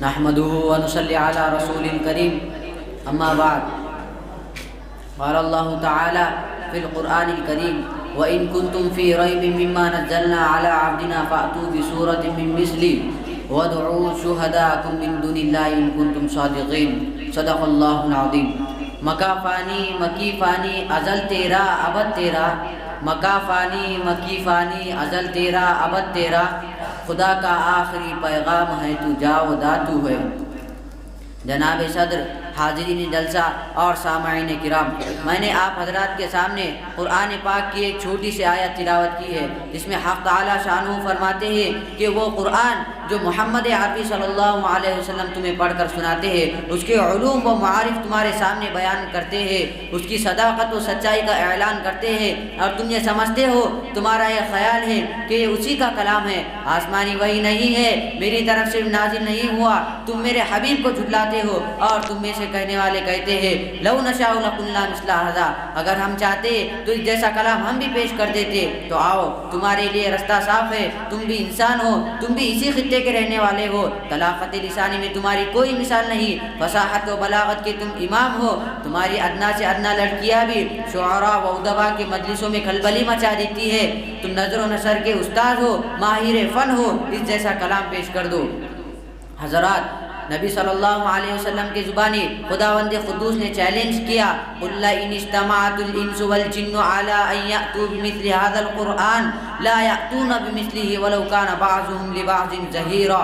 نحمده ونصلي على رسول الكريم اما بعد قال الله تعالى في القرآن الكريم وإن كنتم في ريب مما نزلنا على عبدنا فأتوا بسورة من مثله وادعوا شهداءكم من دون الله إن كنتم صادقين صدق الله العظيم مکا فانی مکی فانی ازل تیرا ابد تیرا مکا فانی مکی فانی ازل تیرا ابد تیرا خدا کا آخری پیغام ہے تو جا و دا تو ہے۔ جناب صدر، حاضرین جلسہ اور سامعین کرام، میں نے آپ حضرات کے سامنے قرآن پاک کی ایک چھوٹی سی آیت تلاوت کی ہے جس میں حق تعالی شانہ فرماتے ہیں کہ وہ قرآن جو محمد عربی صلی اللہ علیہ وسلم تمہیں پڑھ کر سناتے ہیں، اس کے علوم و معارف تمہارے سامنے بیان کرتے ہیں، اس کی صداقت و سچائی کا اعلان کرتے ہیں، اور تم یہ سمجھتے ہو، تمہارا یہ خیال ہے کہ یہ اسی کا کلام ہے، آسمانی وحی نہیں ہے، میری طرف سے نازل نہیں ہوا، تم میرے حبیب کو جھٹلاتے ہو، اور تم میں سے کہنے والے کہتے ہیں لو نشاء لقلنا مثل هذا، اگر ہم چاہتے تو اس جیسا کلام ہم بھی پیش کر دیتے۔ تو آؤ، تمہارے لیے رستہ صاف ہے، تم بھی انسان ہو، تم بھی اسی خطے کے رہنے والے ہو، طلاقت لسانی میں تمہاری کوئی مثال نہیں، فصاحت و بلاغت کے تم امام ہو، تمہاری ادنا سے ادنا لڑکیاں بھی شعراء و ادباء کے مجلسوں میں کھلبلی مچا دیتی ہے، تم نظر و نثر کے استاد ہو، ماہر فن ہو، اس جیسا کلام پیش کر دو۔ حضرات، نبی صلی اللہ علیہ وسلم کی زبانی خداوند قدوس نے چیلنج کیا، قُلْ لَئِنِ اجْتَمَعَتِ الْإِنسُ وَالْجِنُّ عَلَىٰ أَن يَأْتُوا بِمِثْلِ هَٰذَا الْقُرْآنِ لَا يَأْتُونَ بِمِثْلِهِ وَلَوْ كَانَ بَعْضُهُمْ لِبَعْضٍ ظَهِيرًا۔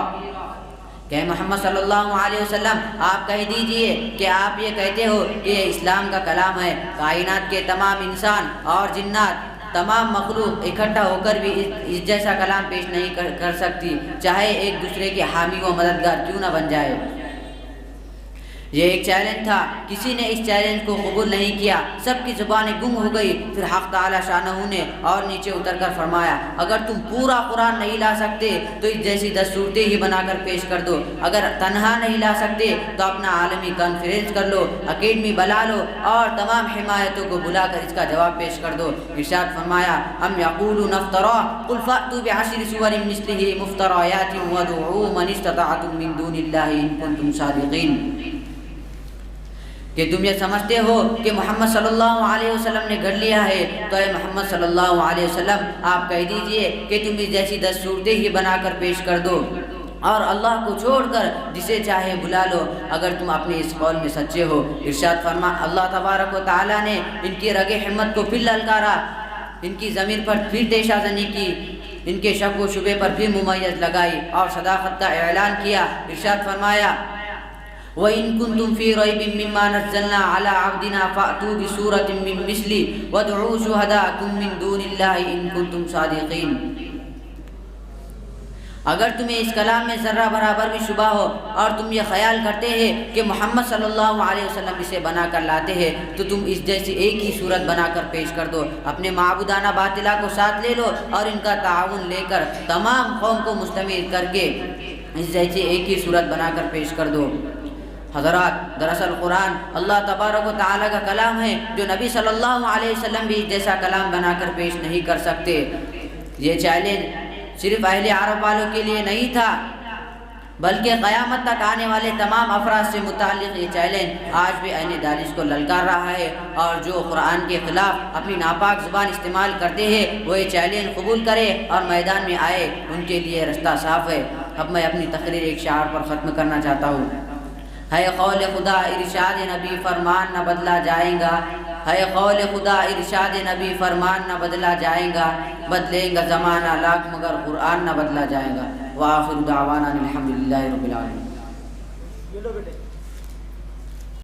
کہ محمد صلی اللہ علیہ وسلم آپ کہہ دیجئے کہ آپ یہ کہتے ہو کہ یہ اسلام کا کلام ہے، کائنات کے تمام انسان اور جنات، تمام مخلوق اکٹھا ہو کر بھی اس جیسا کلام پیش نہیں کر سکتی، چاہے ایک دوسرے کے حامی و مددگار کیوں نہ بن جائے۔ یہ ایک چیلنج تھا، کسی نے اس چیلنج کو قبول نہیں کیا، سب کی زبانیں گم ہو گئی۔ پھر حق تعالی شانہ نے اور نیچے اتر کر فرمایا، اگر تم پورا قرآن نہیں لا سکتے تو اس جیسی 10 صورتیں ہی بنا کر پیش کر دو، اگر تنہا نہیں لا سکتے تو اپنا عالمی کانفرنس کر لو، اکیڈمی بلا لو اور تمام حمایتوں کو بلا کر اس کا جواب پیش کر دو۔ ارشاد فرمایا، ام یقولون افترا قل فأتوا بعشر سور مثلہ مفتریات وادعوا من استطعتم من دون اللہ ان کنتم صادقین۔ کہ تم یہ سمجھتے ہو کہ محمد صلی اللہ علیہ وسلم نے گھڑ لیا ہے، تو اے محمد صلی اللہ علیہ وسلم آپ کہہ دیجئے کہ تم اس جیسی 10 صورتیں ہی بنا کر پیش کر دو، اور اللہ کو چھوڑ کر جسے چاہے بلا لو اگر تم اپنے اس قول میں سچے ہو۔ ارشاد فرما، اللہ تبارک و تعالیٰ نے ان کی رگ ہمت کو پھر للکارا، ان کی ضمیر پر پھر دیشہ زنی کی، ان کے شک و شبے پر پھر ممیز لگائی اور صداقت کا اعلان کیا۔ ارشاد فرمایا، وَإِن كُنتُمْ فِي رَيْبٍ مِّمَّا نَزَّلْنَا عَلَىٰ عَبْدِنَا فَأْتُوا بِسُورَةٍ مِّن مِّثْلِهِ وَادْعُوا شُهَدَاءَكُم مِّن دُونِ اللَّهِ إِن كُنتُمْ صَادِقِينَ۔ اگر تمہیں اس کلام میں ذرہ برابر بھی شبہ ہو اور تم یہ خیال کرتے ہیں کہ محمد صلی اللہ علیہ وسلم اسے بنا کر لاتے ہیں، تو تم اس جیسی ایک ہی صورت بنا کر پیش کر دو، اپنے معبودانہ باطلہ کو ساتھ لے لو اور ان کا تعاون لے کر تمام قوم کو مستمر کر کے اس جیسی ایک ہی صورت بنا کر پیش کر دو۔ حضرات، دراصل قرآن اللہ تبارک و تعالیٰ کا کلام ہے جو نبی صلی اللہ علیہ وسلم بھی جیسا کلام بنا کر پیش نہیں کر سکتے۔ یہ چیلنج صرف اہل عرب والوں کے لیے نہیں تھا، بلکہ قیامت تک آنے والے تمام افراد سے متعلق یہ چیلنج آج بھی اہل دانش کو للکار رہا ہے، اور جو قرآن کے خلاف اپنی ناپاک زبان استعمال کرتے ہیں وہ یہ چیلنج قبول کرے اور میدان میں آئے، ان کے لیے رستہ صاف ہے۔ اب میں اپنی تقریر ایک شعر پر ختم کرنا چاہتا ہوں۔ ہے قول خدا ارشاد نبی فرمان نہ بدلا جائے گا، ہے قول خدا ارشاد نبی فرمان نہ بدلا جائے گا، بدلیں گا زمانہ لاکھ مگر قرآن نہ بدلا جائے گا۔ وآخر دعوانا الحمدللہ رب العالمین۔